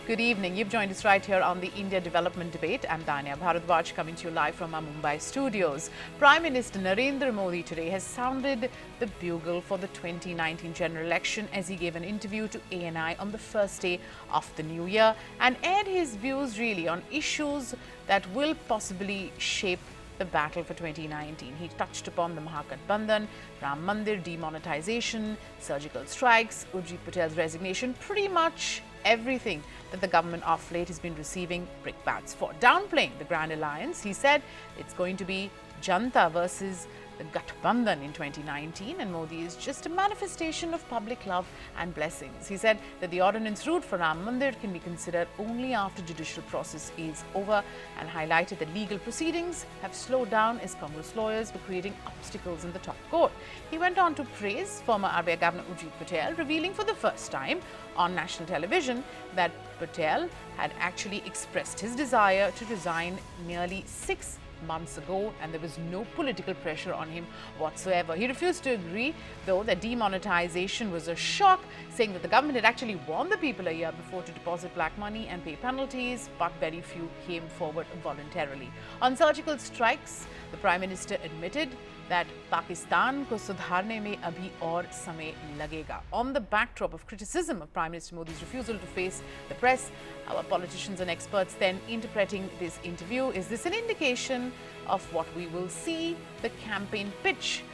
Good evening. You've joined us right here on the India Development Debate. I'm Taneia Bhardwaj coming to you live from our Mumbai studios. Prime Minister Narendra Modi today has sounded the bugle for the 2019 general election as he gave an interview to ANI on the first day of the new year and aired his views really on issues that will possibly shape the battle for 2019. He touched upon the Mahagatbandhan, Ram Mandir, demonetisation, surgical strikes, Urjit Patel's resignation, pretty much everything that the government of late has been receiving brickbats for. Downplaying the Grand Alliance, he said it's going to be Janta versus the gathbandhan in 2019, and Modi is just a manifestation of public love and blessings. He said that the ordinance route for Ram Mandir can be considered only after judicial process is over, and highlighted that legal proceedings have slowed down as Congress lawyers were creating obstacles in the top court. He went on to praise former RBI Governor Urjit Patel, revealing for the first time on national television that Patel had actually expressed his desire to resign nearly 6 months ago, and there was no political pressure on him whatsoever. He refused to agree, though, that demonetisation was a shock, saying that the government had actually warned the people a year before to deposit black money and pay penalties, but very few came forward voluntarily. On surgical strikes, the Prime Minister admitted that Pakistan ko sudharne mein abhi aur samay lagega. On the backdrop of criticism of Prime Minister Modi's refusal to face the press, our politicians and experts then interpreting this interview. Is this an indication of what we will see the campaign pitch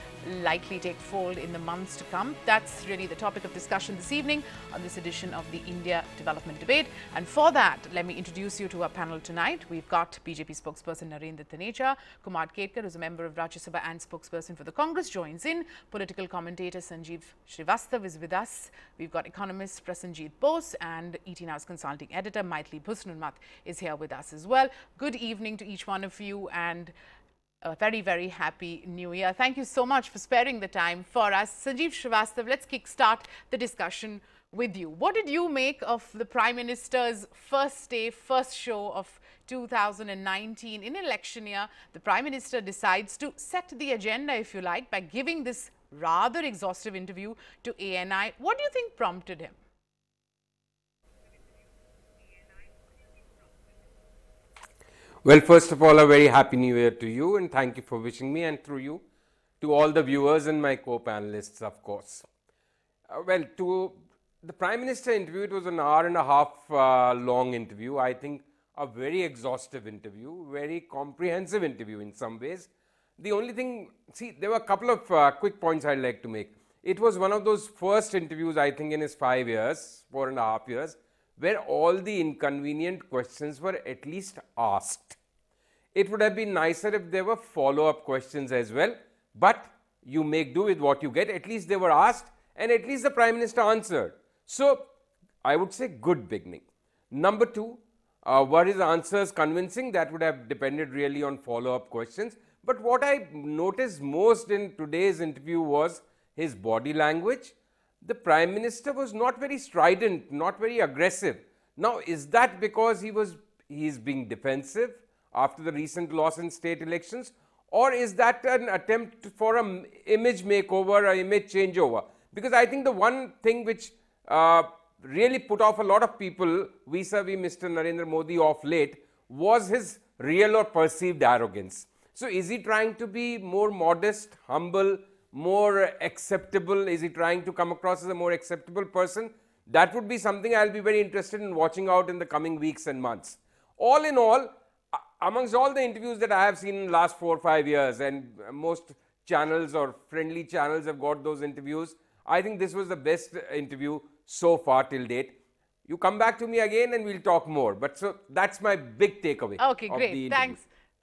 likely take fold in the months to come? That's really the topic of discussion this evening on this edition of the India Development Debate. And for that, let me introduce you to our panel tonight. We've got BJP spokesperson Narendra Taneja, Kumar Ketkar, who's a member of Rajya Sabha and spokesperson for the Congress, joins in. Political commentator Sanjeev Srivastava is with us. We've got economist Prasenjit Bose and ET Now's consulting editor Maithili Bhusnunmath is here with us as well. Good evening to each one of you, and a very, very happy new year. Thank you so much for sparing the time for us. Sanjeev Srivastava, let's kickstart the discussion with you. What did you make of the Prime Minister's first day, first show of 2019 in election year? The Prime Minister decides to set the agenda, if you like, by giving this rather exhaustive interview to ANI. What do you think prompted him? Well, first of all, a very happy new year to you, and thank you for wishing me, and through you to all the viewers and my co-panelists, of course. Well, to the Prime Minister interview, it was an hour and a half long interview. I think a very exhaustive interview, very comprehensive interview in some ways. The only thing, see, there were a couple of quick points I'd like to make. It was one of those first interviews, I think, in his 5 years, 4.5 years, where all the inconvenient questions were at least asked. It would have been nicer if there were follow-up questions as well, but you make do with what you get. At least they were asked, and at least the Prime Minister answered. So, I would say good beginning. Number two, were his answers convincing? That would have depended really on follow-up questions. But what I noticed most in today's interview was his body language. The Prime Minister was not very strident, not very aggressive. Now, is that because he's being defensive after the recent loss in state elections, or is that an attempt for an image makeover, an image changeover? Because I think the one thing which really put off a lot of people vis-a-vis Mr. Narendra Modi of late was his real or perceived arrogance. So, is he trying to be more modest, humble, more acceptable? Is he trying to come across as a more acceptable person? That would be something I'll be very interested in watching out in the coming weeks and months. All in all, amongst all the interviews that I have seen in the last 4 or 5 years, and most channels or friendly channels have got those interviews, I think this was the best interview so far till date. You come back to me again and we'll talk more. But so that's my big takeaway. Okay, great.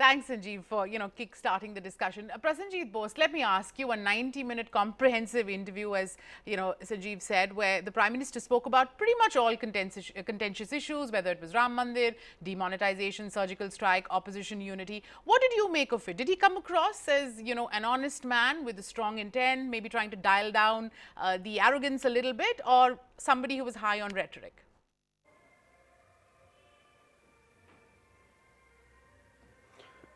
Thanks, Sanjeev, for kick-starting the discussion. Prasenjit Bose, let me ask you, a 90-minute comprehensive interview, as Sanjeev said, where the Prime Minister spoke about pretty much all contentious issues, whether it was Ram Mandir, demonetisation, surgical strike, opposition unity. What did you make of it? Did he come across as an honest man with a strong intent, maybe trying to dial down the arrogance a little bit, or somebody who was high on rhetoric?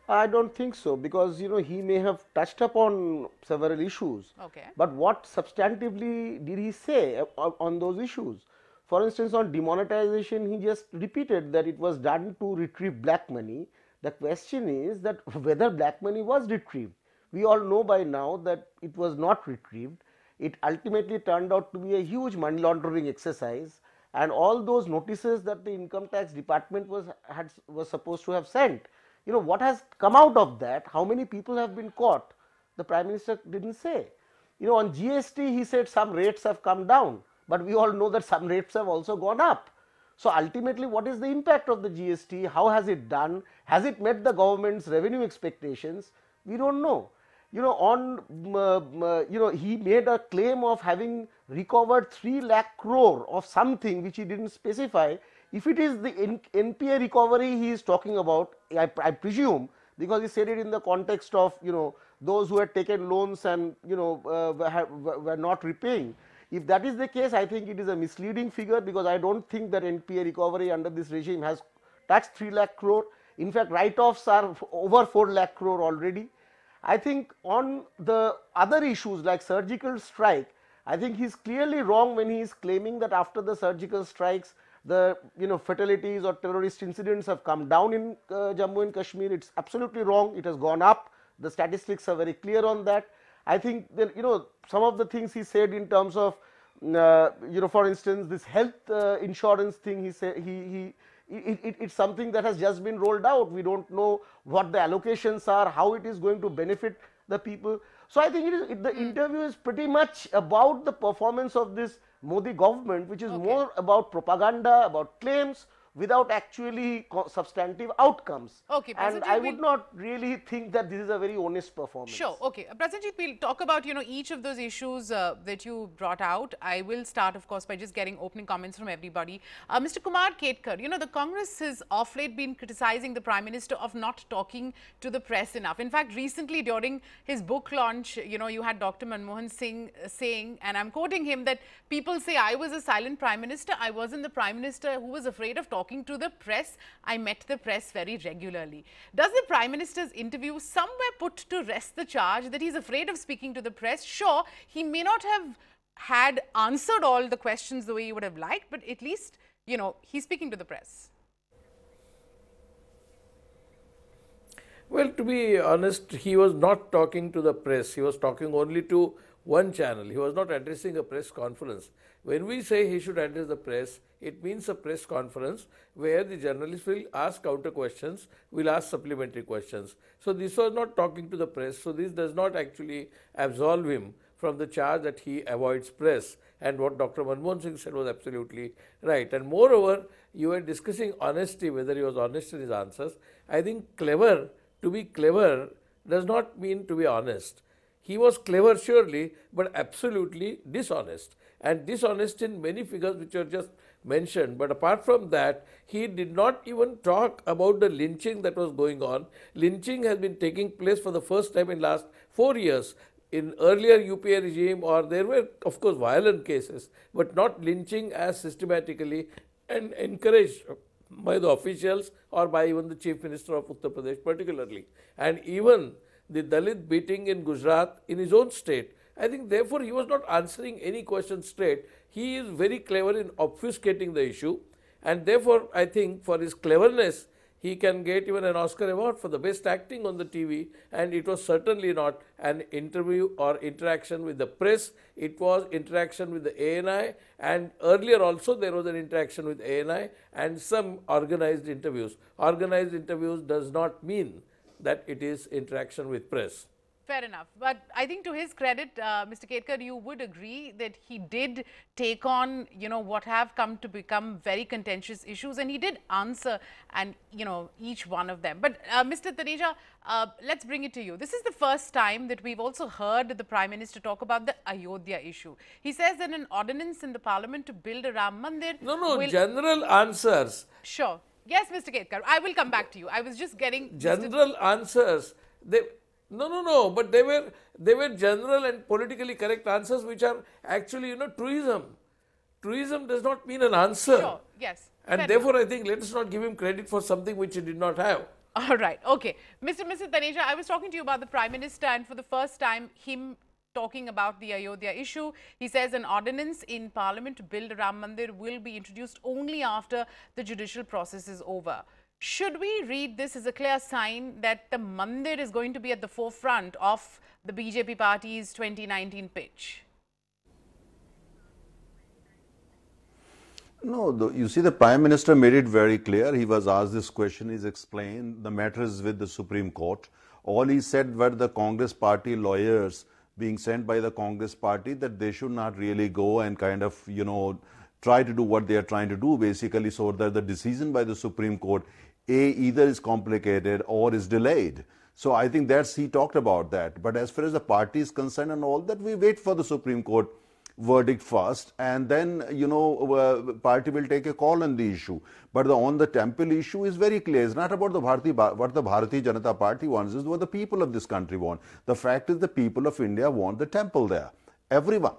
I don't think so, because he may have touched upon several issues. Okay. But what substantively did he say on those issues? For instance, on demonetization, he just repeated that it was done to retrieve black money. The question is that whether black money was retrieved. We all know by now that it was not retrieved. It ultimately turned out to be a huge money laundering exercise, and all those notices that the income tax department was supposed to have sent, what has come out of that, how many people have been caught, the Prime Minister didn't say. On GST he said some rates have come down, but we all know that some rates have also gone up. So ultimately, what is the impact of the GST? How has it done? Has it met the government's revenue expectations? We don't know. He made a claim of having recovered 3 lakh crore of something which he didn't specify. If it is the NPA recovery he is talking about, I presume, because he said it in the context of those who had taken loans and were not repaying. If that is the case, I think it is a misleading figure, because I don't think that NPA recovery under this regime has touched 3 lakh crore. In fact, write-offs are over 4 lakh crore already. I think on the other issues like surgical strike, I think he is clearly wrong when he is claiming that after the surgical strikes, the fatalities or terrorist incidents have come down in Jammu and Kashmir. It's absolutely wrong. It has gone up. The statistics are very clear on that. I think that some of the things he said in terms of for instance, this health insurance thing, he said it's something that has just been rolled out. We don't know what the allocations are, how it is going to benefit the people. So I think the interview is pretty much about the performance of this Modi government, which is more about propaganda, about claims, without actually substantive outcomes. Okay, and I would not really think that this is a very honest performance. Sure. Okay, Prasenjit, we'll talk about each of those issues that you brought out. I will start, of course, by just getting opening comments from everybody. Mr. Kumar Ketkar, the Congress has of late been criticizing the Prime Minister of not talking to the press enough. In fact, recently during his book launch, you had Dr. Manmohan Singh saying, and I'm quoting him, that people say I was a silent Prime Minister. I wasn't the Prime Minister who was afraid of talking to the press. I met the press very regularly. Does the Prime Minister's interview somewhere put to rest the charge that he's afraid of speaking to the press? Sure, he may not have had answered all the questions the way you would have liked, but at least, he's speaking to the press. Well, to be honest, he was not talking to the press. He was talking only to one channel. He was not addressing a press conference. When we say he should address the press, it means a press conference where the journalists will ask counter questions, will ask supplementary questions. So this was not talking to the press. So this does not actually absolve him from the charge that he avoids press. And what Dr. Manmohan Singh said was absolutely right. And moreover, you were discussing honesty, whether he was honest in his answers. I think clever, to be clever does not mean to be honest. He was clever surely, but absolutely dishonest, and dishonest in many figures which are just mentioned. But apart from that, he did not even talk about the lynching that was going on. Lynching has been taking place for the first time in last 4 years. In earlier UPA regime, or there were of course violent cases, but not lynching as systematically and encouraged by the officials or by even the Chief Minister of Uttar Pradesh particularly. And even the Dalit beating in Gujarat in his own state. I think therefore he was not answering any question straight. He is very clever in obfuscating the issue, and therefore I think for his cleverness he can get even an Oscar award for the best acting on the TV, and it was certainly not an interview or interaction with the press. It was interaction with the ANI, and earlier also there was an interaction with ANI and some organized interviews. Organized interviews does not mean that it is interaction with press. Fair enough. But I think to his credit, Mr. Ketkar, you would agree that he did take on, what have come to become very contentious issues, and he did answer and, each one of them. But Mr. Taneja, let's bring it to you. This is the first time that we've also heard the Prime Minister talk about the Ayodhya issue. He says that an ordinance in the Parliament to build a Ram Mandir. No, general answers. Sure. Yes, Mr. Ketkar, I will come back to you. I was just getting general answers. No, but they were general and politically correct answers, which are actually, truism. Truism does not mean an answer. Sure, yes. And therefore, I think let us not give him credit for something which he did not have. All right, okay. Mr. Taneja, I was talking to you about the Prime Minister, and for the first time, him talking about the Ayodhya issue. He says an ordinance in Parliament to build Ram Mandir will be introduced only after the judicial process is over. Should we read this as a clear sign that the Mandir is going to be at the forefront of the BJP party's 2019 pitch? No, you see, the Prime Minister made it very clear. He was asked this question, he's explained the matter is with the Supreme Court. All he said were the Congress party lawyers being sent by the Congress party that they should not really go and kind of, try to do what they are trying to do, basically, so that the decision by the Supreme Court, either is complicated or is delayed. So I think he talked about that. But as far as the party is concerned and all that, we wait for the Supreme Court verdict first, and then party will take a call on the issue. But on the temple issue is very clear. It's not about what the Bharatiya Janata Party wants, it's what the people of this country want. The fact is the people of India want the temple there. Everyone.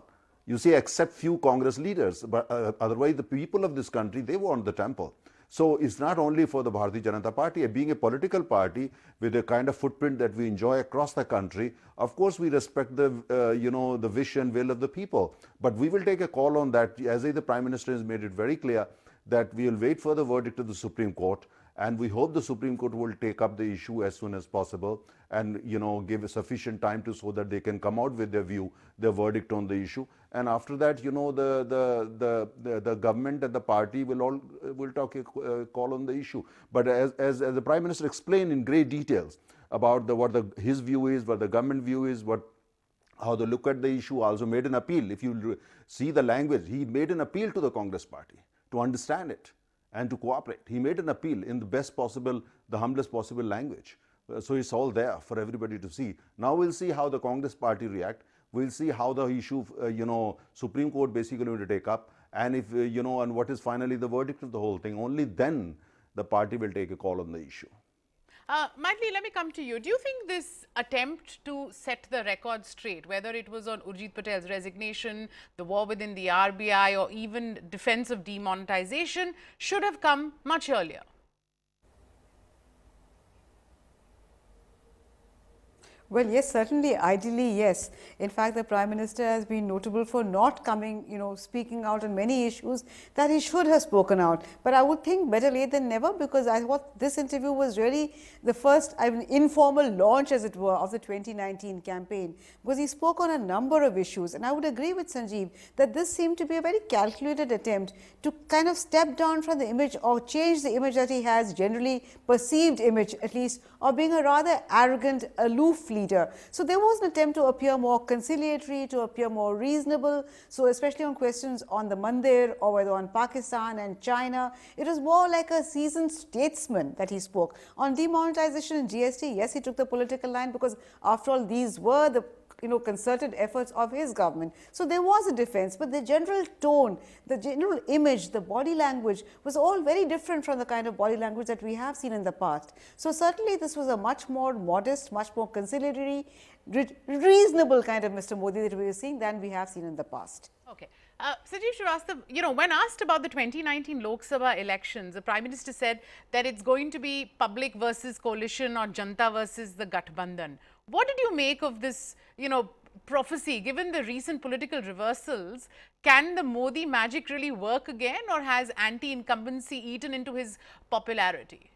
You see, except few Congress leaders, but otherwise the people of this country, they want the temple. So it's not only for the Bharatiya Janata Party. Being a political party with a kind of footprint that we enjoy across the country, of course we respect the the wish and will of the people. But we will take a call on that. As the Prime Minister has made it very clear that we will wait for the verdict of the Supreme Court, and we hope the Supreme Court will take up the issue as soon as possible and give a sufficient time so that they can come out with their view, their verdict on the issue. And after that, the government and the party will take a call on the issue. But as the Prime Minister explained in great details about his view is, what the government view is, how they look at the issue, also made an appeal. If you see the language, he made an appeal to the Congress party to understand it and to cooperate. He made an appeal in the best possible, the humblest possible language. So it's all there for everybody to see. Now we'll see how the Congress party react. We'll see how the issue, Supreme Court basically going to take up, and if, and what is finally the verdict of the whole thing. Only then the party will take a call on the issue. Maitli, let me come to you. Do you think this attempt to set the record straight, whether it was on Urjit Patel's resignation, the war within the RBI, or even defense of demonetisation, should have come much earlier? Well, yes, certainly, ideally, yes. In fact, the Prime Minister has been notable for not coming, speaking out on many issues that he should have spoken out. But I would think better late than never, because I thought this interview was really the first informal launch, as it were, of the 2019 campaign, because he spoke on a number of issues. And I would agree with Sanjeev that this seemed to be a very calculated attempt to kind of step down from the image or change the image that he has, generally perceived image at least, of being a rather arrogant, aloof leader. So there was an attempt to appear more conciliatory, to appear more reasonable. So especially on questions on the Mandir or whether on Pakistan and China, it was more like a seasoned statesman that he spoke. On demonetization and GST, yes, he took the political line, because after all, these were the concerted efforts of his government. So there was a defense, but the general tone, the general image, the body language was all very different from the kind of body language that we have seen in the past. So certainly this was a much more modest, much more conciliatory, reasonable kind of Mr. Modi that we were seeing than we have seen in the past. Okay. Sanjeev Srivastava, when asked about the 2019 Lok Sabha elections, the Prime Minister said that it's going to be public versus coalition or Janta versus the gathbandhan. What did you make of this, prophecy? Given the recent political reversals, can the Modi magic really work again, or has anti-incumbency eaten into his popularity?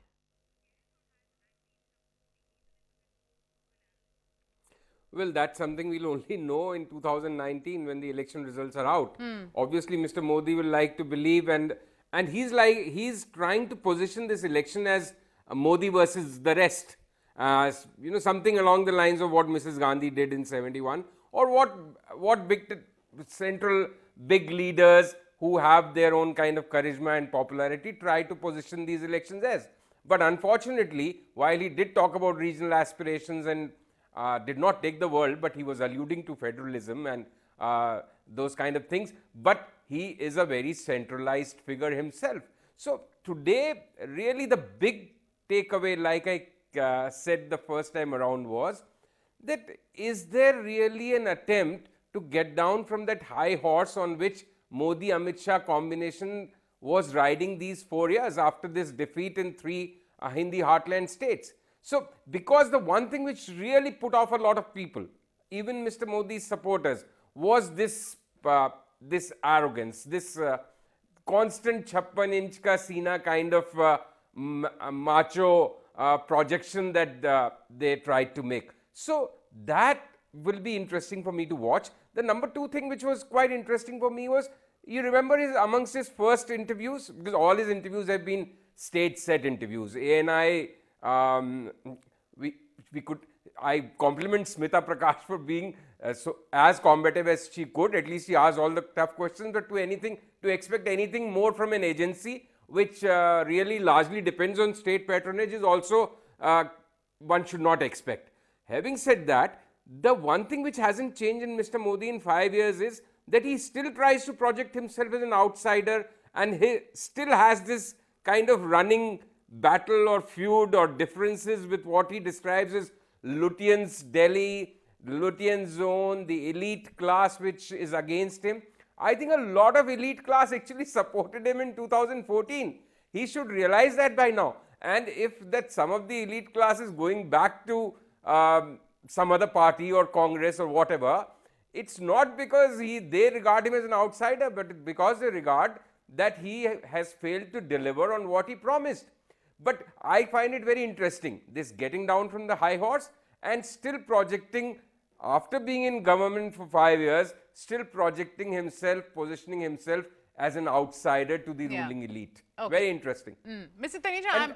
Well, that's something we'll only know in 2019 when the election results are out. Obviously, Mr. Modi will like to believe, and he's trying to position this election as Modi versus the rest. Something along the lines of what Mrs. Gandhi did in 71, or what central big leaders who have their own kind of charisma and popularity try to position these elections as. But unfortunately, while he did talk about regional aspirations and did not take the world, but he was alluding to federalism and those kind of things, but he is a very centralized figure himself. So today, really the big takeaway, like I said the first time around, was that is there really an attempt to get down from that high horse on which Modi-Amit Shah combination was riding these 4 years after this defeat in 3 Hindi heartland states. So, because the one thing which really put off a lot of people, even Mr. Modi's supporters was this this arrogance, this constant 56-inch ka seena kind of macho projection that they tried to make. So that will be interesting for me to watch. The number two thing which was quite interesting for me was, you remember amongst his first interviews, because all his interviews have been stage set interviews. ANI, I compliment Smita Prakash for being so as combative as she could. At least she asked all the tough questions, but to expect anything more from an agency which really largely depends on state patronage is also one should not expect. Having said that, the one thing which hasn't changed in Mr. Modi in 5 years is that he still tries to project himself as an outsider, and he still has this kind of running battle or feud or differences with what he describes as Lutyens Delhi, Lutyen zone, the elite class which is against him. I think a lot of elite class actually supported him in 2014. He should realize that by now. And if that some of the elite class is going back to some other party or Congress or whatever, it's not because they regard him as an outsider, but because they regard that he has failed to deliver on what he promised. But I find it very interesting, this getting down from the high horse and still projecting, after being in government for 5 years, still projecting himself, positioning himself as an outsider to the ruling elite. Okay. Very interesting. Mr. Taneja,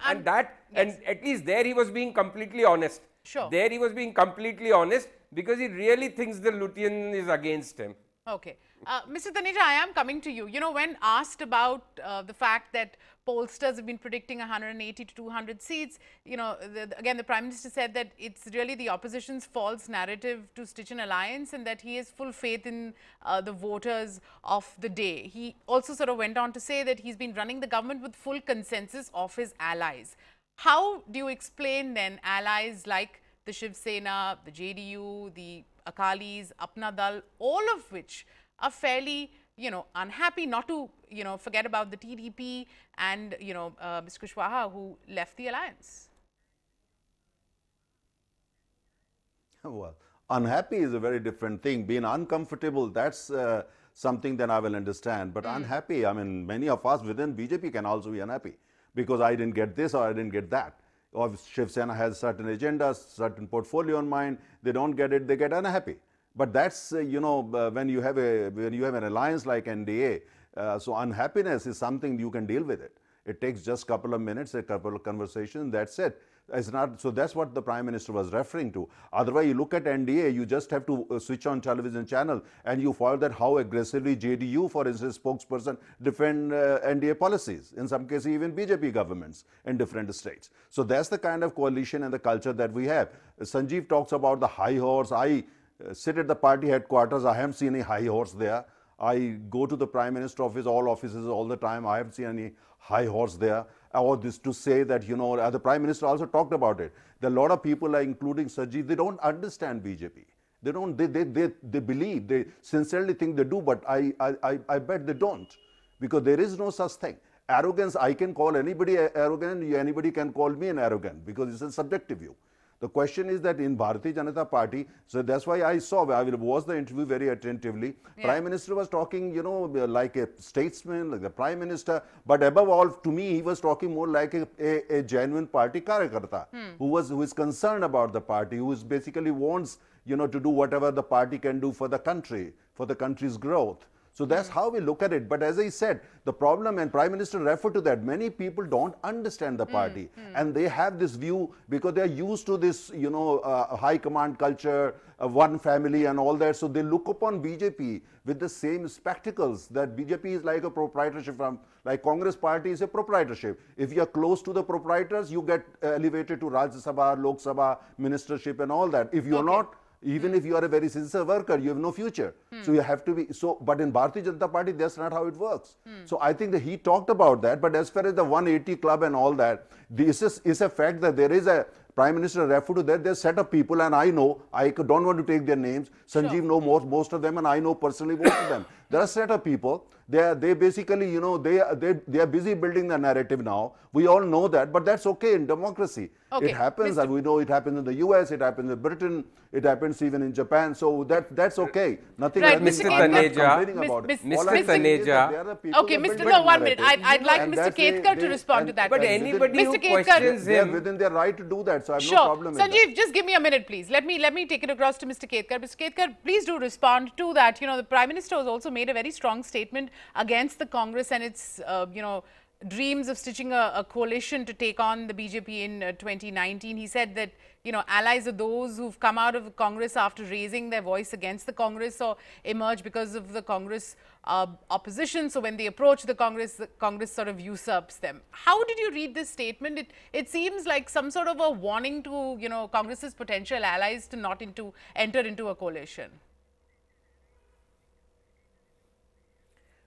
and at least there he was being completely honest. Sure. There he was being completely honest because he really thinks the Lutyen is against him. Okay. Mr. Taneja, I am coming to you. You know, when asked about the fact that pollsters have been predicting 180 to 200 seats, you know, again, the Prime Minister said that it's really the opposition's false narrative to stitch an alliance and that he has full faith in the voters of the day. He also sort of went on to say that he's been running the government with full consensus of his allies. How do you explain then allies like the Shiv Sena, the JDU, the Akalis, Apna Dal, all of which are fairly, you know, unhappy, not to, you know, forget about the TDP and, you know, Ms. Kushwaha, who left the alliance? Well, unhappy is a very different thing. Being uncomfortable, that's something that I will understand. But unhappy, I mean, many of us within BJP can also be unhappy because I didn't get this or I didn't get that. Or Shiv Sena has certain agendas, certain portfolio in mind, they don't get it, they get unhappy. But that's, you know, when you have an alliance like NDA, so unhappiness is something you can deal with it. It takes just a couple of minutes, a couple of conversations, that's it. It's not, so that's what the Prime Minister was referring to. Otherwise, you look at NDA, you just have to switch on television channel and you follow that how aggressively JDU, for instance, spokesperson, defend NDA policies. In some cases, even BJP governments in different states. So that's the kind of coalition and the culture that we have. Sanjeev talks about the high horse. I sit at the party headquarters. I haven't seen any high horse there. I go to the Prime Minister office, all offices all the time. I haven't seen any high horse there. Or this to say that, you know, the Prime Minister also talked about it. There are a lot of people, including Sanjeev, they don't understand BJP. They don't, they believe, they sincerely think they do, but I bet they don't. Because there is no such thing. Arrogance, I can call anybody arrogant, anybody can call me an arrogant, because it's a subjective view. The question is that in Bharatiya Janata Party, so that's why I watched the interview very attentively. Yeah. Prime Minister was talking, you know, like a statesman, like the Prime Minister, but above all, to me, he was talking more like a genuine party karyakarta, who is concerned about the party, who is basically wants, you know, to do whatever the party can do for the country, for the country's growth. So that's how we look at it. But as I said, the problem, and Prime Minister referred to that, many people don't understand the party. And they have this view because they are used to this, you know, high command culture, one family and all that. So they look upon BJP with the same spectacles, that BJP is like a proprietorship, like Congress party is a proprietorship. If you are close to the proprietors, you get elevated to Rajya Sabha, Lok Sabha, ministership and all that. If you are not, even if you are a very sincere worker, you have no future. So you have to be, but in Bharatiya Janata Party, that's not how it works. So I think that he talked about that, but as far as the 180 club and all that, this is a fact that there is a Prime Minister referred to that, there's a set of people, and I know, I don't want to take their names, Sanjeev knows most of them, and I know personally most of them. There are set of people. They basically, you know, they are busy building the narrative now. We all know that, but that's okay in democracy. Okay. It happens, and we know it happens in the US, it happens in Britain, it happens even in Japan. So that's okay. Nothing. Right, Mr. I'm not Taneja. complaining about it. Mr. All I'm saying is that Taneja. there are people Okay, who are Mr. building No, 1 minute. narrative. I'd like And Mr. that's Ketkar to they- respond to that. But question. anybody Mr. who Ketkar, questions They are him, within their right to do that, so I have sure. no problem with that. Sanjeev, just give me a minute, please. Let me take it across to Mr. Ketkar. Mr. Ketkar, please do respond to that. You know, the Prime Minister has also made a very strong statement against the Congress and its, you know, dreams of stitching a coalition to take on the BJP in 2019. He said that, you know, allies are those who've come out of Congress after raising their voice against the Congress or emerge because of the Congress opposition. So when they approach the Congress sort of usurps them. How did you read this statement? It seems like some sort of a warning to, you know, Congress's potential allies to not enter into a coalition.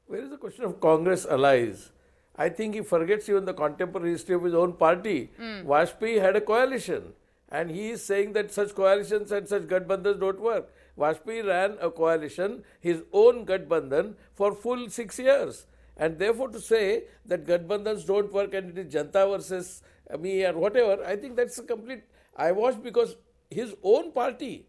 Where is the question of Congress allies? I think he forgets even the contemporary history of his own party. Vajpayee had a coalition, and he is saying that such coalitions and such gathbandhans don't work. Vajpayee ran a coalition, his own gathbandhan, for full 6 years. And therefore to say that gathbandhans don't work and it is Janta versus me or whatever, I think that's a complete eyewash, because his own party,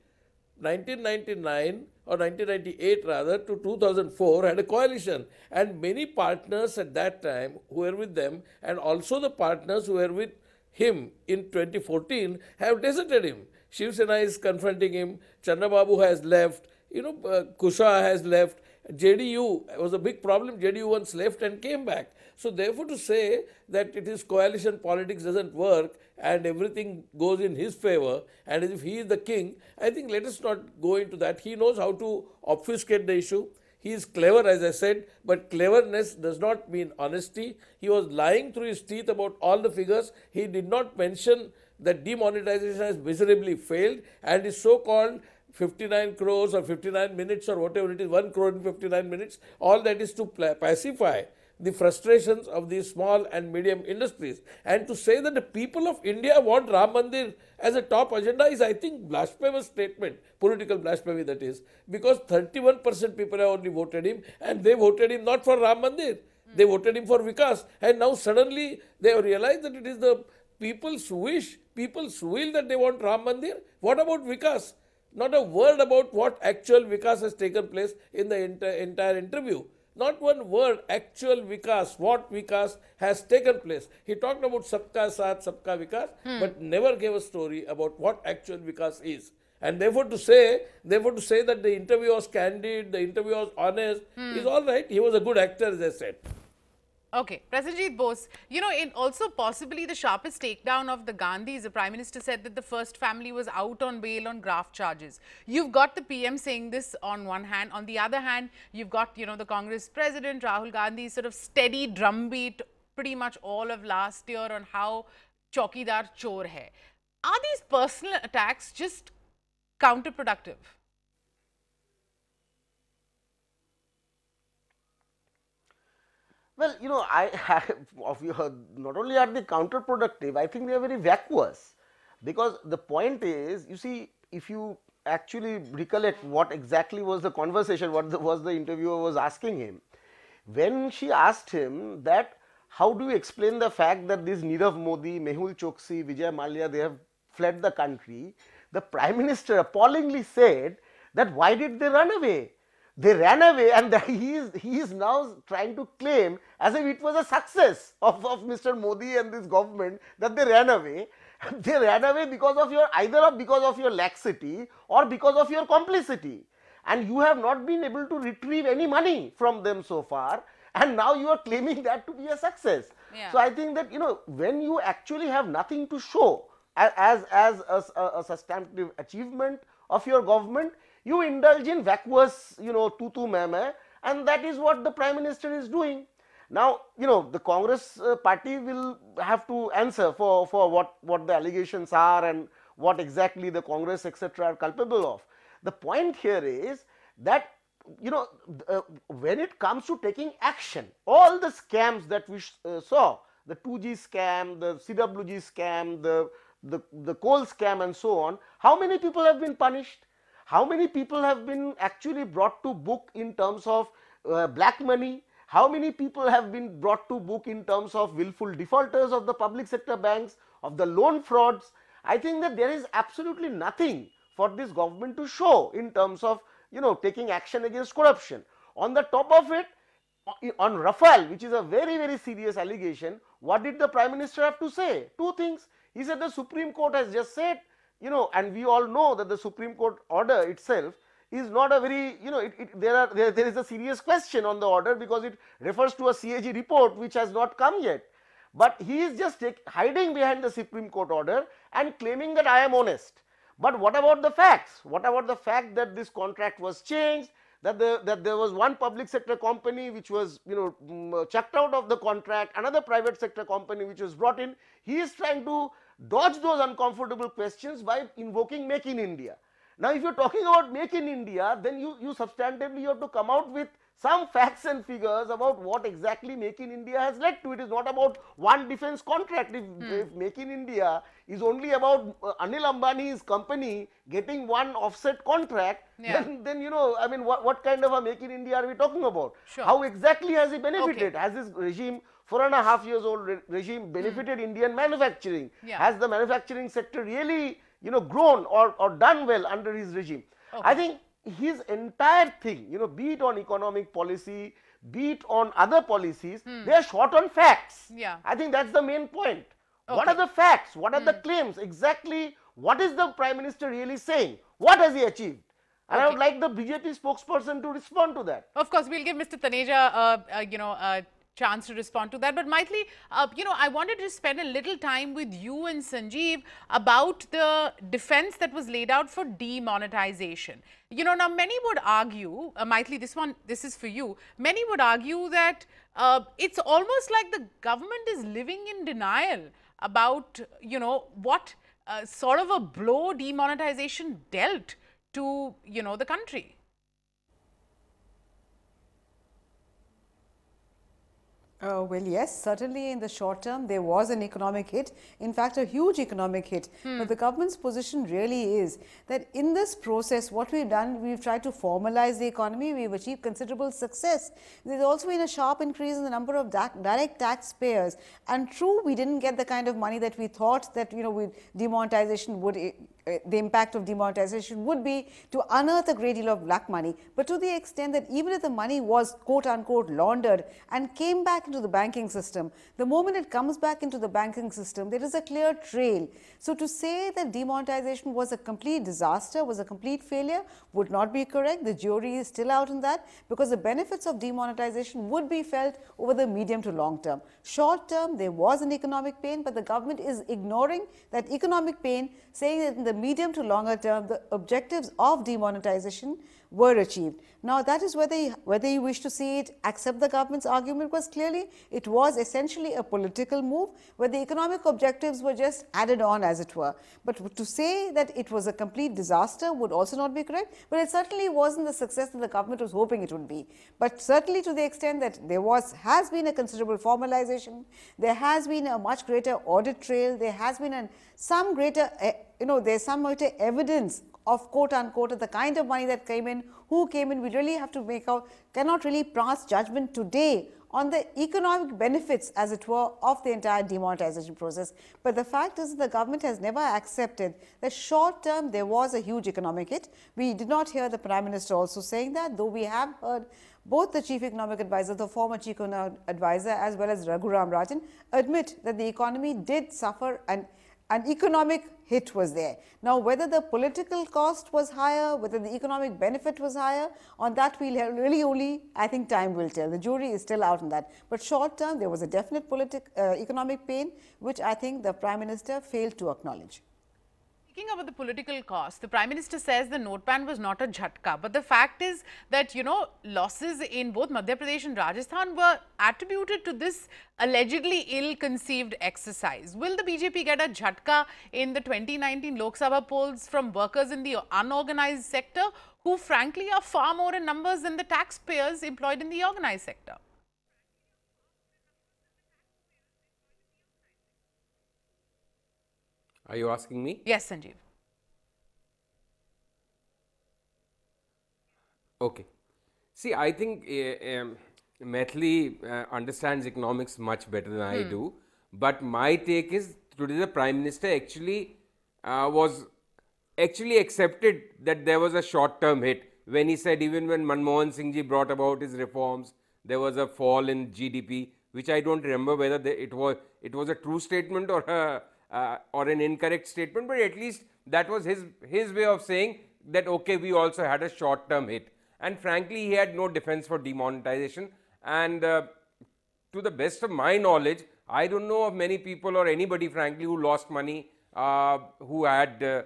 1999 or 1998 rather to 2004 had a coalition, and many partners at that time who were with them and also the partners who were with him in 2014 have deserted him. Shiv Sena is confronting him, Chandrababu has left, you know, Kushaha has left, JDU was a big problem, JDU once left and came back. So therefore to say that it is coalition politics doesn't work and everything goes in his favor and as if he is the king, I think let us not go into that. He knows how to obfuscate the issue. He is clever, as I said, but cleverness does not mean honesty. He was lying through his teeth about all the figures. He did not mention that demonetization has miserably failed, and his so-called 59 crores or 59 minutes or whatever it is, 1 crore in 59 minutes, all that is to pacify the frustrations of these small and medium industries. And to say that the people of India want Ram Mandir as a top agenda is, I think, blasphemous statement, political blasphemy that is, because 31% people have only voted him, and they voted him not for Ram Mandir, they voted him for Vikas, and now suddenly they have realized that it is the people's wish, people's will that they want Ram Mandir. What about Vikas? Not a word about what actual Vikas has taken place in the entire interview. Not one word, actual Vikas, what Vikas has taken place. He talked about Sabka Saath, Sabka Vikas, but never gave a story about what actual Vikas is. And therefore to say that the interview was candid, the interview was honest, is all right. He was a good actor, as I said. Okay, Prasenjit Bose, you know, in also possibly the sharpest takedown of the Gandhis, the Prime Minister said that the first family was out on bail on graft charges. You've got the PM saying this on one hand. On the other hand, you've got, you know, the Congress President, Rahul Gandhi, sort of steady drumbeat pretty much all of last year on how Chaukidar chor hai. Are these personal attacks just counterproductive? Well, you know, not only are they counterproductive, I think they are very vacuous, because the point is, you see, if you actually recollect what exactly was the conversation, what was the interviewer was asking him, when she asked him that how do you explain the fact that this Nirav Modi, Mehul Choksi, Vijay Mallya, they have fled the country, the Prime Minister appallingly said that why did they run away? They ran away, and he is now trying to claim as if it was a success of Mr. Modi and this government that they ran away. They ran away because of because of your laxity or because of your complicity, and you have not been able to retrieve any money from them so far, and now you are claiming that to be a success. Yeah. So I think that, you know, when you actually have nothing to show as a substantive achievement of your government, you indulge in vacuous, you know, tutu meme, and that is what the Prime Minister is doing. Now, you know, the Congress party will have to answer for what the allegations are and what exactly the Congress, etc., are culpable of. The point here is that, you know, when it comes to taking action, all the scams that we saw, the 2G scam, the CWG scam, the coal scam and so on, how many people have been punished? How many people have been actually brought to book in terms of black money, how many people have been brought to book in terms of willful defaulters of the public sector banks, of the loan frauds. I think that there is absolutely nothing for this government to show in terms of, you know, taking action against corruption. On the top of it, on Rafale, which is a very, very serious allegation, what did the Prime Minister have to say? Two things. He said the Supreme Court has just said, you know, and we all know that the Supreme Court order itself is not a very, you know, there is a serious question on the order because it refers to a CAG report which has not come yet. But he is just hiding behind the Supreme Court order and claiming that I am honest. But what about the facts? What about the fact that this contract was changed, that there was one public sector company which was, you know, chucked out of the contract, another private sector company which was brought in? He is trying to dodge those uncomfortable questions by invoking Make in India. Now, if you are talking about Make in India, then you substantively have to come out with some facts and figures about what exactly Make in India has led to. It is not about one defense contract. If Make in India is only about Anil Ambani's company getting one offset contract, then you know, I mean, what kind of a Make in India are we talking about? Sure. How exactly has he benefited? Has this regime, 4.5 years old regime, benefited Indian manufacturing? Has the manufacturing sector really, you know, grown or done well under his regime? I think his entire thing, you know, be it on economic policy, be it on other policies, they are short on facts. I think that's the main point. What are the facts? What are the claims? Exactly what is the Prime Minister really saying? What has he achieved? And I would like the BJP spokesperson to respond to that. Of course, we'll give Mr. Taneja, you know, a chance to respond to that. But Maithili, you know, I wanted to spend a little time with you and Sanjeev about the defense that was laid out for demonetization. You know, now many would argue, Maithili, this is for you. Many would argue that it's almost like the government is living in denial about, you know, what sort of a blow demonetization dealt to, you know, the country. Well, yes, certainly in the short term, there was an economic hit, in fact, a huge economic hit. But the government's position really is that in this process, what we've done, we've tried to formalize the economy, we've achieved considerable success. There's also been a sharp increase in the number of direct taxpayers. And true, we didn't get the kind of money that we thought that, you know, with demonetization would, the impact of demonetization would be to unearth a great deal of black money. But to the extent that even if the money was quote unquote laundered and came back into the banking system, the moment it comes back into the banking system, there is a clear trail. So to say that demonetization was a complete disaster, was a complete failure, would not be correct. The jury is still out on that, because the benefits of demonetization would be felt over the medium to long term. Short term, there was an economic pain, but the government is ignoring that economic pain, saying that in the medium to longer term, the objectives of demonetization were achieved. Now, that is whether you wish to see it, accept the government's argument, because clearly it was essentially a political move where the economic objectives were just added on, as it were. But to say that it was a complete disaster would also not be correct, but it certainly wasn't the success that the government was hoping it would be. But certainly to the extent that there has been a considerable formalization, there has been a much greater audit trail, there has been some greater, there's some greater evidence of quote unquote the kind of money that came in, who came in. We really have to make out, cannot really pass judgment today on the economic benefits, as it were, of the entire demonetization process. But the fact is, the government has never accepted that short term there was a huge economic hit. We did not hear the Prime Minister also saying that, though we have heard both the Chief Economic Advisor, the former Chief Economic Advisor, as well as Raghuram Rajan, admit that the economy did suffer an economic hit was there. Now, whether the political cost was higher, whether the economic benefit was higher, on that we'll have really only, I think, time will tell. The jury is still out on that. But short term, there was a definite economic pain, which I think the Prime Minister failed to acknowledge. Speaking about the political cost, the Prime Minister says the note ban was not a jhatka, but the fact is that, you know, losses in both Madhya Pradesh and Rajasthan were attributed to this allegedly ill-conceived exercise. Will the BJP get a jhatka in the 2019 Lok Sabha polls from workers in the unorganized sector, who frankly are far more in numbers than the taxpayers employed in the organized sector? Are you asking me? Yes, Sanjeev. Okay. See, I think Maithili understands economics much better than I do. But my take is today the Prime Minister actually was actually accepted that there was a short-term hit when he said even when Manmohan Singh ji brought about his reforms, there was a fall in GDP, which I don't remember whether it was a true statement or an incorrect statement, but at least that was his way of saying that okay, we also had a short-term hit. And frankly, he had no defense for demonetization. And to the best of my knowledge, I don't know of many people or anybody, frankly, who lost money, who had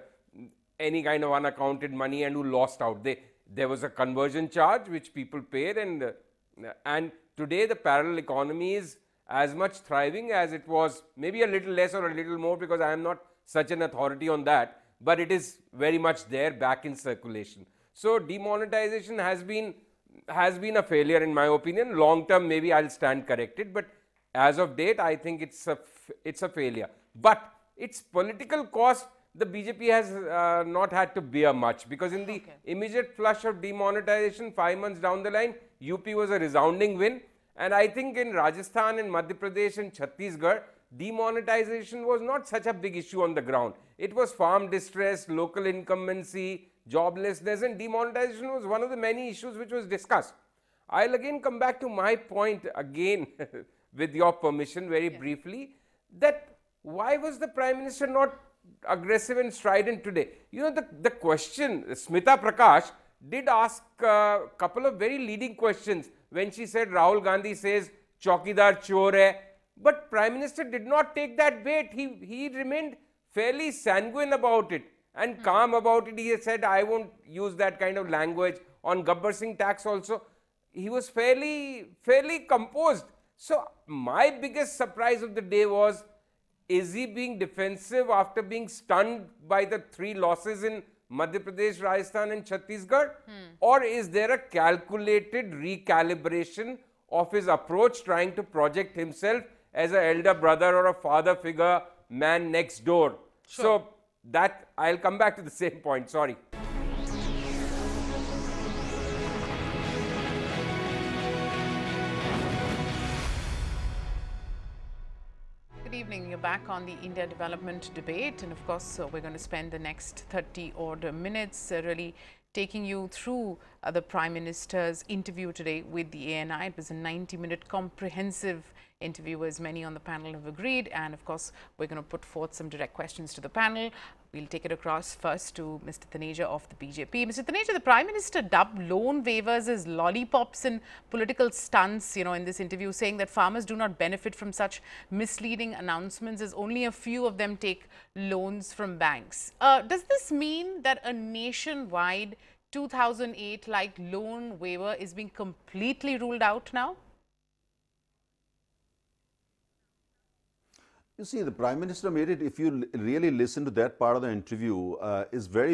any kind of unaccounted money and who lost out. There was a conversion charge which people paid, and today the parallel economy is as much thriving as it was, maybe a little less or a little more, because I am not such an authority on that, but it is very much there, back in circulation. So demonetization has been a failure in my opinion. Long term, maybe I'll stand corrected, but as of date, I think it's a failure. But its political cost, the BJP has not had to bear much, because in the immediate flush of demonetization, 5 months down the line, UP was a resounding win. And I think in Rajasthan, in Madhya Pradesh and Chhattisgarh, demonetization was not such a big issue on the ground. It was farm distress, local incumbency, joblessness, and demonetization was one of the many issues which was discussed. I'll again come back to my point again with your permission very briefly, that why was the Prime Minister not aggressive and strident today? You know, the question, Smita Prakash did ask a couple of very leading questions when she said Rahul Gandhi says Chaukidar chor hai, but Prime Minister did not take that bait. He remained fairly sanguine about it and calm about it. He said, I won't use that kind of language. On Gabbar Singh tax also, he was fairly composed. So my biggest surprise of the day was, is he being defensive after being stunned by the 3 losses in Madhya Pradesh, Rajasthan and Chhattisgarh? Or is there a calculated recalibration of his approach, trying to project himself as an elder brother or a father figure man next door? So that, I'll come back to the same point, sorry. Good evening. You're back on the India development debate, and of course we're going to spend the next 30 odd minutes really taking you through the Prime Minister's interview today with the ANI. It was a 90-minute comprehensive interview, as many on the panel have agreed, and of course we're going to put forth some direct questions to the panel. We'll take it across first to Mr. Taneia of the BJP. Mr. Taneia, the Prime Minister dubbed loan waivers as lollipops and political stunts, you know, in this interview, saying that farmers do not benefit from such misleading announcements as only a few of them take loans from banks. Does this mean that a nationwide 2008-like loan waiver is being completely ruled out now? You see, the Prime Minister made it, if you really listen to that part of the interview,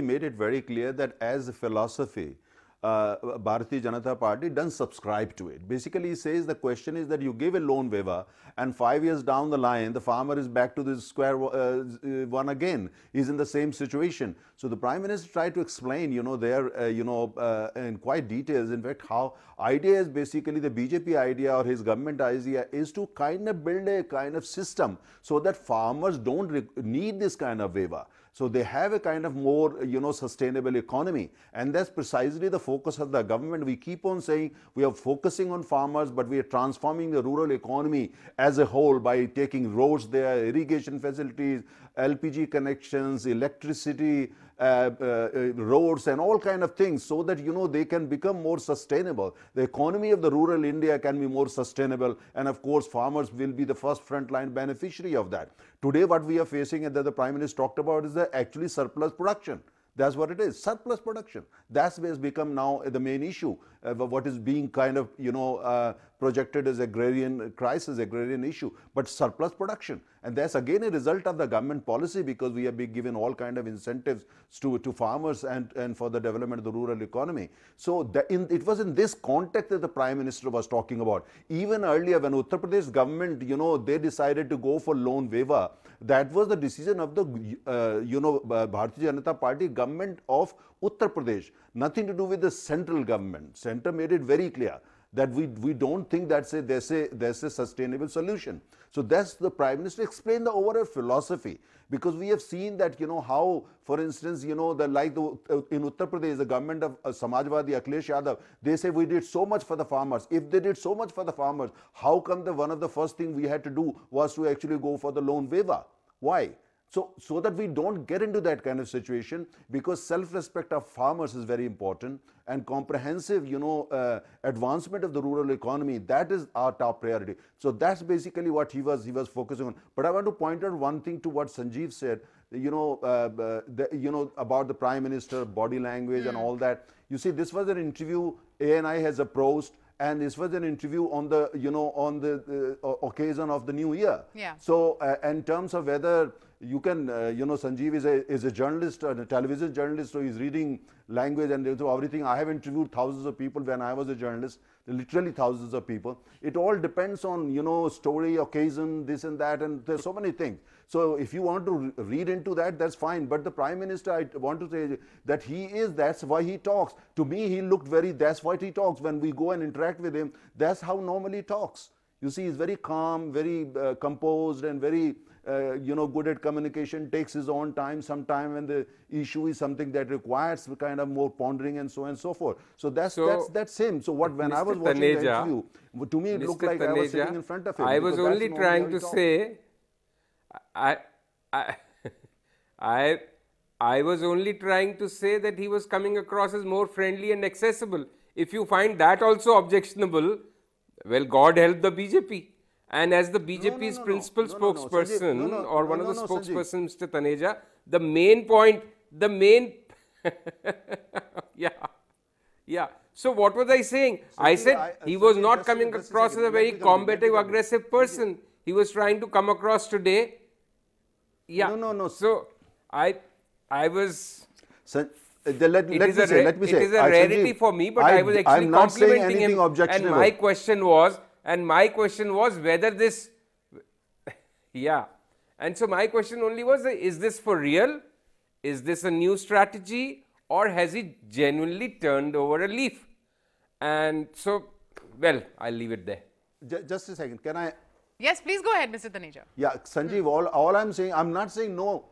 made it very clear that as a philosophy, Bharatiya Janata Party doesn't subscribe to it. Basically, he says the question is that you give a loan waiver and 5 years down the line, the farmer is back to the square one again. He's in the same situation. So the Prime Minister tried to explain, you know, there, in quite details, in fact, how idea is basically the BJP idea or his government idea is to kind of build a kind of system so that farmers don't need this kind of waiver. So they have a kind of more, you know, sustainable economy, and that's precisely the focus of the government. We keep on saying we are focusing on farmers, but we are transforming the rural economy as a whole by taking roads there, irrigation facilities, LPG connections, electricity, roads and all kind of things, so that, you know, they can become more sustainable. The economy of the rural India can be more sustainable, and of course farmers will be the first frontline beneficiary of that. Today what we are facing, and that the Prime Minister talked about, is the actually surplus production. That's what it is, surplus production. That's what has become now the main issue, what is being kind of, you know, projected as agrarian crisis, agrarian issue, but surplus production. And that's again a result of the government policy, because we have been given all kind of incentives to farmers and for the development of the rural economy. So it was in this context that the Prime Minister was talking about. Even earlier, when Uttar Pradesh government, they decided to go for loan waiver, that was the decision of the, Bharatiya Janata Party government of Uttar Pradesh. Nothing to do with the central government. Center made it very clear that we don't think there's a sustainable solution. So that's the Prime Minister explained the overall philosophy, because we have seen that, how, for instance, in Uttar Pradesh, the government of Samajwadi Akhilesh Yadav, they say we did so much for the farmers. If they did so much for the farmers, how come one of the first things we had to do was to actually go for the loan waiver? Why? So that we don't get into that kind of situation, because self-respect of farmers is very important, and comprehensive, advancement of the rural economy, that is our top priority. So that's basically what he was focusing on. But I want to point out one thing to what Sanjeev said, about the Prime Minister, body language and all that. You see, this was an interview ANI has approached, and this was an interview on the, occasion of the new year. Yeah. So in terms of whether you can, Sanjeev is a journalist, a television journalist, so he's reading language and everything. I have interviewed thousands of people when I was a journalist, literally thousands of people. It all depends on, story, occasion, this and that, and there's so many things. So if you want to read into that, that's fine. But the Prime Minister, I want to say that that's why he talks. To me, he looked that's why he talks. When we go and interact with him, that's how normally he talks. You see, he's very calm, very composed, and very, good at communication, takes his own time, sometime when the issue is something that requires kind of more pondering and so on and so forth. So that's him. So when I was watching the interview, to me it looked like I was sitting in front of him. I was only trying to say, I was only trying to say that he was coming across as more friendly and accessible. If you find that also objectionable, well, God help the BJP. And as the BJP's principal spokesperson, or one of the spokespersons, Mr. Taneja, the main point, yeah. So what was I saying? I said he was not coming across as a very combative, aggressive person. He was trying to come across today. Yeah. No. So I was. Let me say. It is a rarity for me, but I was actually complimenting him. And my question was whether this, and so my question only was, is this for real? Is this a new strategy, or has he genuinely turned over a leaf? And so, well, I'll leave it there. Just a second, can I? Yes, please go ahead, Mr. Taneja. Yeah, Sanjeev, all I'm saying, I'm not saying no.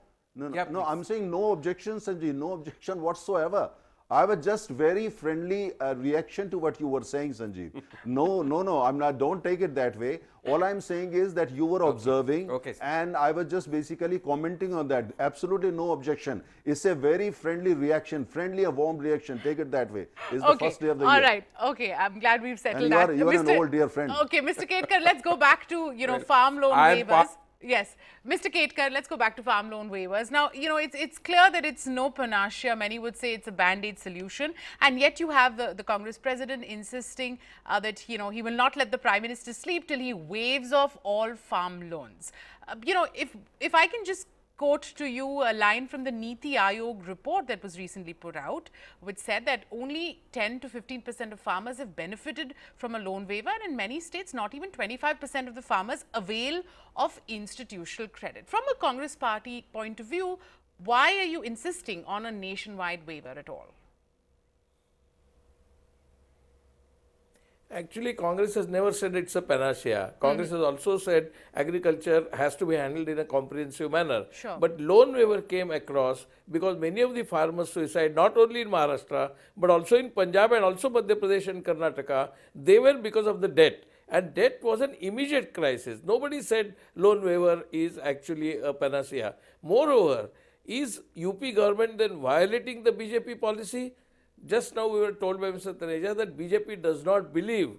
Yeah, No, I'm saying no objection, Sanjeev, no objection whatsoever. I was just very friendly reaction to what you were saying, Sanjeev. No, I'm not, don't take it that way. All I'm saying is that you were observing, and I was just basically commenting on that. Absolutely no objection. It's a very friendly reaction, a warm reaction. Take it that way. It's the first day of the year. All right. Okay. I'm glad we've settled that. You are an old dear friend. Okay, Mr. Ketkar, let's go back to, farm loan waivers. Yes, Mr. Ketkar, let's go back to farm loan waivers. Now, it's clear that it's no panacea. Many would say it's a band-aid solution. And yet you have the Congress president insisting that, he will not let the Prime Minister sleep till he waives off all farm loans. If I can just quote to you a line from the Niti Aayog report that was recently put out, which said that only 10 to 15% of farmers have benefited from a loan waiver, and in many states, not even 25% of the farmers avail of institutional credit. From a Congress party point of view, why are you insisting on a nationwide waiver at all? Actually, Congress has never said it's a panacea. Congress has also said agriculture has to be handled in a comprehensive manner. Sure. But loan waiver came across because many of the farmers suicide, not only in Maharashtra, but also in Punjab and also Madhya Pradesh and Karnataka, they were because of the debt. And debt was an immediate crisis. Nobody said loan waiver is actually a panacea. Moreover, is UP government then violating the BJP policy? Just now we were told by Mr. Taneja that BJP does not believe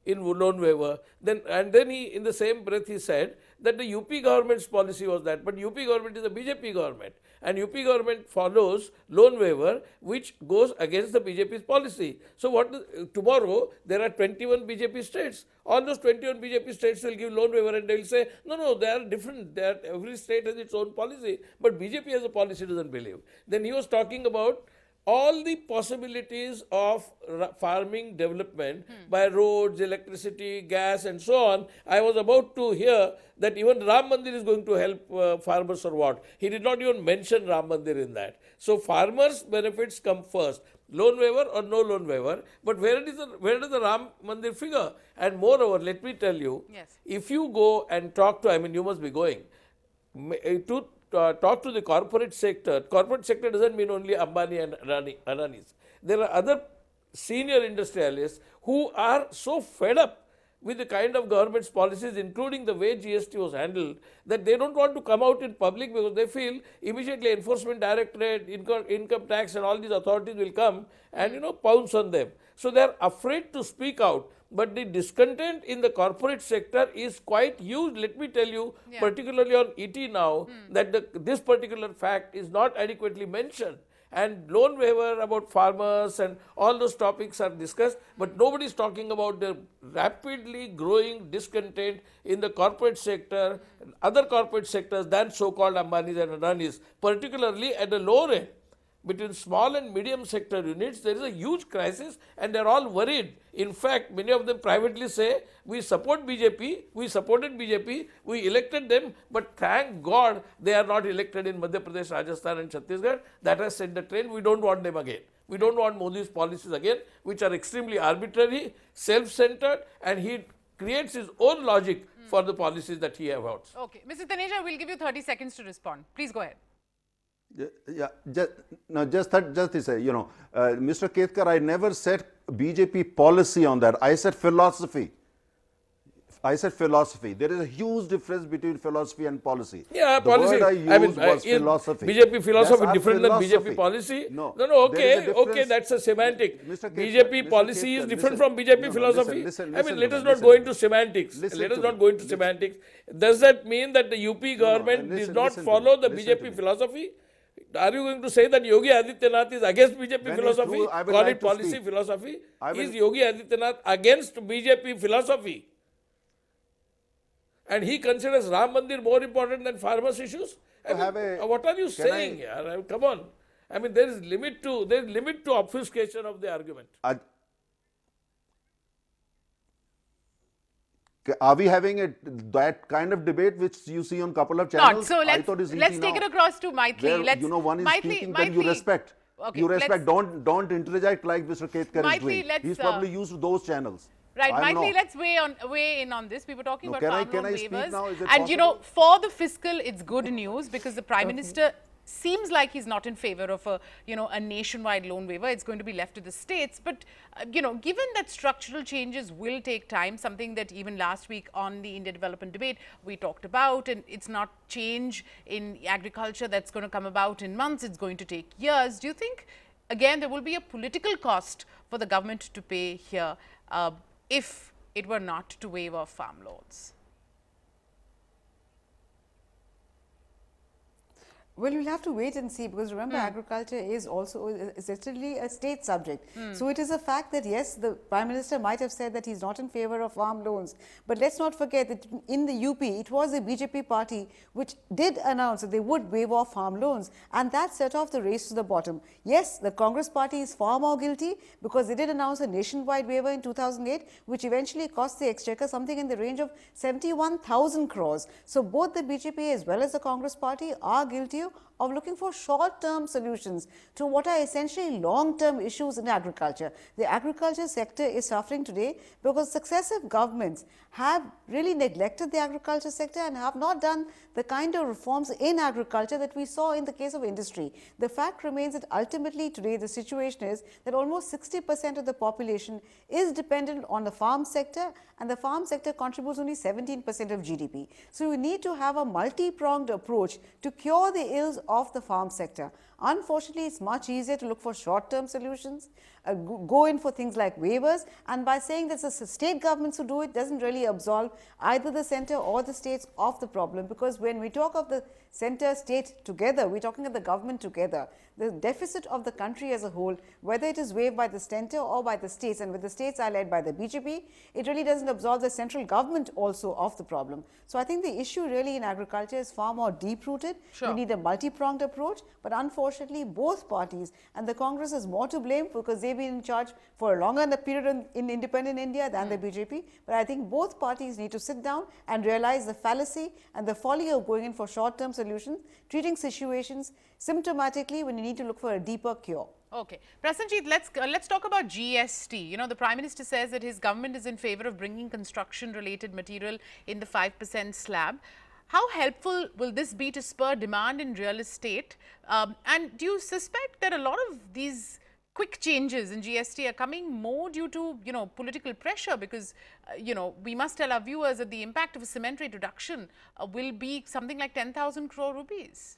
in loan waiver. And then he, in the same breath, he said that the UP government's policy was that, but UP government is a BJP government, and UP government follows loan waiver which goes against the BJP's policy. So what tomorrow there are 21 BJP states. All those 21 BJP states will give loan waiver and they will say, no, they are different. Every state has its own policy, but BJP as a policy doesn't believe. Then he was talking about all the possibilities of farming development by roads, electricity, gas and so on. I was about to hear that even Ram Mandir is going to help farmers or what. He did not even mention Ram Mandir in that. So farmers' benefits come first. Loan waiver or no loan waiver, but where does the Ram Mandir figure? And moreover, let me tell you, if you go and talk to, I mean you must be going, to talk to the corporate sector doesn't mean only Ambani and Adanis. There are other senior industrialists who are so fed up with the kind of government's policies, including the way GST was handled, that they don't want to come out in public because they feel immediately Enforcement Directorate, income tax and all these authorities will come and pounce on them. So they are afraid to speak out. But the discontent in the corporate sector is quite huge. Let me tell you, particularly on ET now, that this particular fact is not adequately mentioned. And loan waiver about farmers and all those topics are discussed, but nobody is talking about the rapidly growing discontent in the corporate sector, other corporate sectors than so-called Ambanis and Adanis, particularly at the lower end. Between small and medium sector units, there is a huge crisis and they are all worried. In fact, many of them privately say, we support BJP, we supported BJP, we elected them, but thank God they are not elected in Madhya Pradesh, Rajasthan and Chhattisgarh. That has set the trend. We don't want them again. We don't want Modi's policies again, which are extremely arbitrary, self-centered, and he creates his own logic for the policies that he adopts. Okay. Mr. Taneja, we'll give you 30 seconds to respond. Please go ahead. Just to say, Mr. Ketkar, I never said BJP policy on that. I said philosophy. There is a huge difference between philosophy and policy. Yeah, the policy. Word I used was philosophy. BJP philosophy That's different than philosophy. BJP policy? No, okay, that's a semantic. BJP policy is different from BJP philosophy. Let us not go into semantics. Let us not go into semantics. Does that mean that the UP government did not follow the BJP philosophy? Are you going to say that Yogi Adityanath is against BJP philosophy? Call it policy philosophy? Is Yogi Adityanath against BJP philosophy? And he considers Ram Mandir more important than farmers' issues? What are you saying here? Come on. I mean, there is limit to obfuscation of the argument. Are we having that kind of debate which you see on a couple of channels? So let's take it across to Maithili. Where, one is speaking, then you respect. Okay, you respect. Don't interject like Mr. Ketkar is doing. He's probably used to those channels. Right, Maithili, let's weigh in on this. We were talking about farm loan waivers. And for the fiscal, it's good news because the Prime Minister seems like he's not in favor of a nationwide loan waiver. It's going to be left to the states. But, given that structural changes will take time, something that even last week on the India development debate we talked about, and it's not change in agriculture that's going to come about in months, it's going to take years. Do you think, again, there will be a political cost for the government to pay here if it were not to waive off farm loans? Well, we'll have to wait and see, because remember, agriculture is also essentially a state subject. So it is a fact that yes, the Prime Minister might have said that he's not in favor of farm loans, but let's not forget that in the UP, it was the BJP party which did announce that they would waive off farm loans, and that set off the race to the bottom. Yes, the Congress party is far more guilty because they did announce a nationwide waiver in 2008, which eventually cost the exchequer something in the range of 71,000 crores. So both the BJP as well as the Congress party are guilty of looking for short-term solutions to what are essentially long-term issues in agriculture. The agriculture sector is suffering today because successive governments have really neglected the agriculture sector and have not done the kind of reforms in agriculture that we saw in the case of industry. The fact remains that ultimately today the situation is that almost 60% of the population is dependent on the farm sector, and the farm sector contributes only 17% of GDP. So we need to have a multi-pronged approach to cure the ills of the farm sector. Unfortunately, it's much easier to look for short-term solutions, go in for things like waivers, and by saying that it's the state governments who do it doesn't really absolve either the center or the states of the problem, because when we talk of the center state together, we're talking of the government together. The deficit of the country as a whole, whether it is waived by the center or by the states, and with the states are led by the BJP, it really doesn't absolve the central government also of the problem. So I think the issue really in agriculture is far more deep-rooted. Sure. We need a multi-pronged approach, but unfortunately both parties, and the Congress is more to blame because they've been in charge for a longer period in independent India than the BJP, but I think both parties need to sit down and realize the fallacy and the folly of going in for short-term solutions, treating situations symptomatically when you need to look for a deeper cure. Okay. Prasenjit, let's talk about GST. You know, the Prime Minister says that his government is in favor of bringing construction-related material in the 5% slab. How helpful will this be to spur demand in real estate? And do you suspect that a lot of these quick changes in GST are coming more due to, you know, political pressure? Because, you know, we must tell our viewers that the impact of a cement rate reduction will be something like 10,000 crore rupees.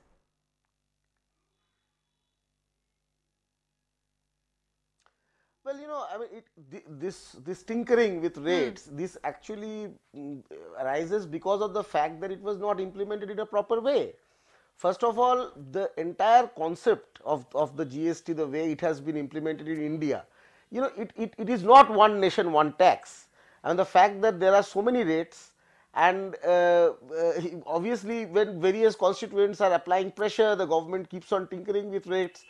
Well, you know, I mean, this tinkering with rates, this actually arises because of the fact that it was not implemented in a proper way. First of all, the entire concept of the GST, the way it has been implemented in India, you know, it is not one nation, one tax. And the fact that there are so many rates, and obviously when various constituents are applying pressure, the government keeps on tinkering with rates.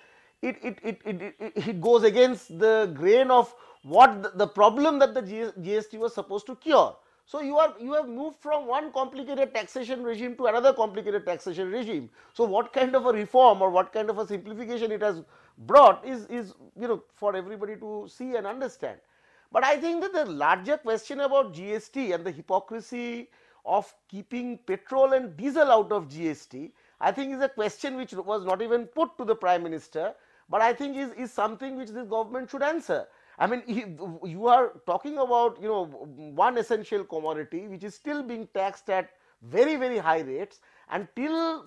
It goes against the grain of what the problem that the GST was supposed to cure. So you have moved from one complicated taxation regime to another complicated taxation regime. So what kind of a reform or what kind of a simplification it has brought is you know, for everybody to see and understand. But I think that the larger question about GST and the hypocrisy of keeping petrol and diesel out of GST, I think is a question which was not even put to the Prime Minister, but I think is something which this government should answer. I mean, you are talking about, you know, one essential commodity which is still being taxed at very, very high rates, and till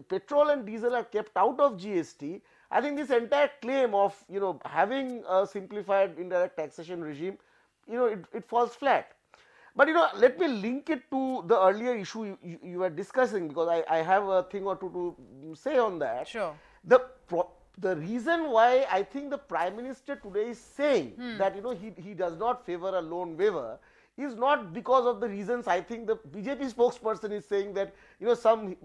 petrol and diesel are kept out of GST, I think this entire claim of, you know, having a simplified indirect taxation regime, you know, it falls flat. But, you know, let me link it to the earlier issue you were discussing, because I have a thing or two to say on that. Sure. The reason why I think the Prime Minister today is saying that, you know, he does not favor a loan waiver is not because of the reasons. I think the BJP spokesperson is saying that, you know, some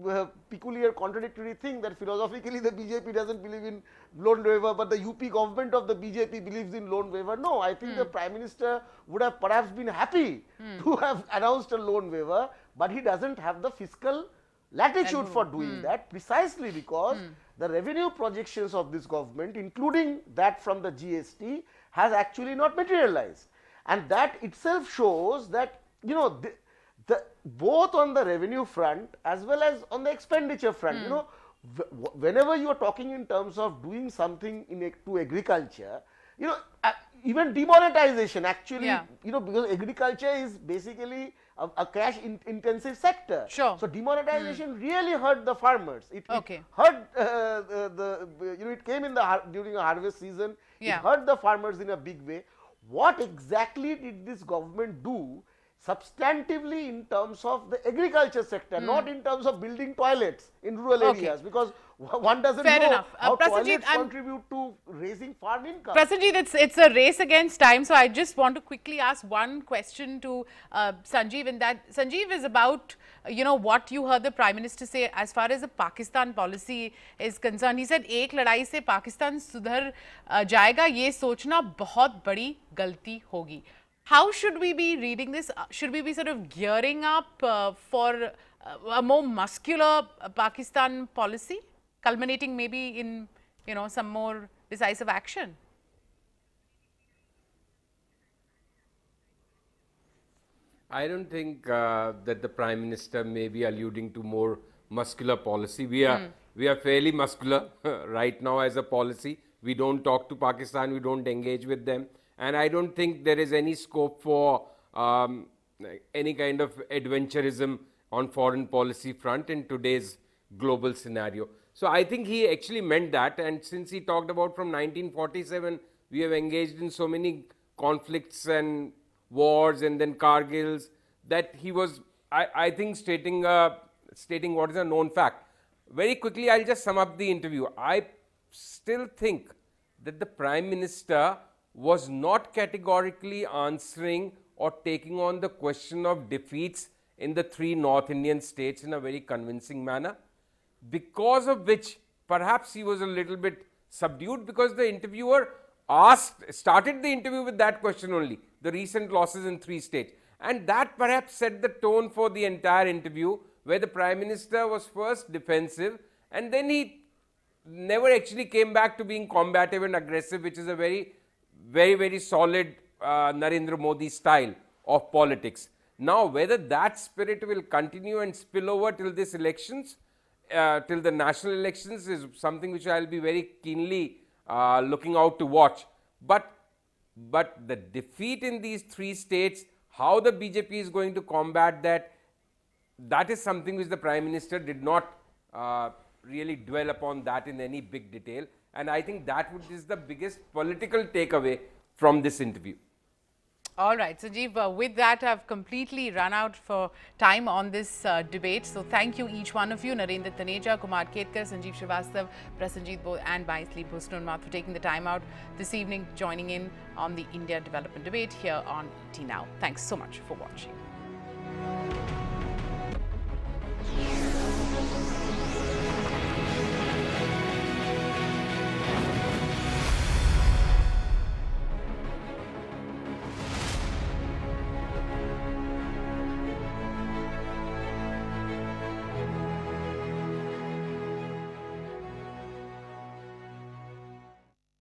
peculiar contradictory thing, that philosophically the BJP doesn't believe in loan waiver, but the UP government of the BJP believes in loan waiver. No, I think the Prime Minister would have perhaps been happy to have announced a loan waiver, but he doesn't have the fiscal latitude for doing that, precisely because the revenue projections of this government, including that from the GST, has actually not materialized. And that itself shows that, you know, both on the revenue front as well as on the expenditure front, you know, whenever you are talking in terms of doing something to agriculture, you know, even demonetization actually, you know, because agriculture is basically a cash intensive sector. Sure. So demonetization really hurt the farmers. It hurt you know, it came in during a harvest season. It hurt the farmers in a big way. What exactly did this government do substantively in terms of the agriculture sector, not in terms of building toilets in rural areas, because one doesn't know how toilets contribute to raising farm income. Prasenjit, it's a race against time, so I just want to quickly ask one question to Sanjeev, and that, Sanjeev, is about, you know, what you heard the Prime Minister say as far as the Pakistan policy is concerned. He said, "Ek ladai se Pakistan sudhar jayega, ye sochna bahut badi galti hogi." How should we be reading this? Should we be sort of gearing up for a more muscular Pakistan policy, culminating maybe in, you know, some more decisive action? I don't think that the Prime Minister may be alluding to more muscular policy. We are fairly muscular right now as a policy. We don't talk to Pakistan, we don't engage with them. And I don't think there is any scope for any kind of adventurism on foreign policy front in today's global scenario. So I think he actually meant that, and since he talked about from 1947, we have engaged in so many conflicts and wars and then Kargils, that he was, I think, stating what is a known fact. Very quickly, I'll just sum up the interview. I still think that the Prime Minister was not categorically answering or taking on the question of defeats in the 3 North Indian states in a very convincing manner, because of which perhaps he was a little bit subdued, because the interviewer started the interview with that question only, the recent losses in 3 states, and that perhaps set the tone for the entire interview, where the Prime Minister was first defensive and then he never actually came back to being combative and aggressive, which is a very solid Narendra Modi style of politics. Now, whether that spirit will continue and spill over till this elections, till the national elections, is something which I will be very keenly looking out to watch. But the defeat in these 3 states, how the BJP is going to combat that, that is something which the Prime Minister did not really dwell upon that in any big detail, and I think that is the biggest political takeaway from this interview. All right, Sanjeev, with that, I've completely run out for time on this debate. So thank you, each one of you, Narendra Taneja, Kumar Ketkar, Sanjeev Srivastav, Prasenjit Bose and Baisli Bhusnunmath, for taking the time out this evening, joining in on the India Development Debate here on ET Now. Thanks so much for watching.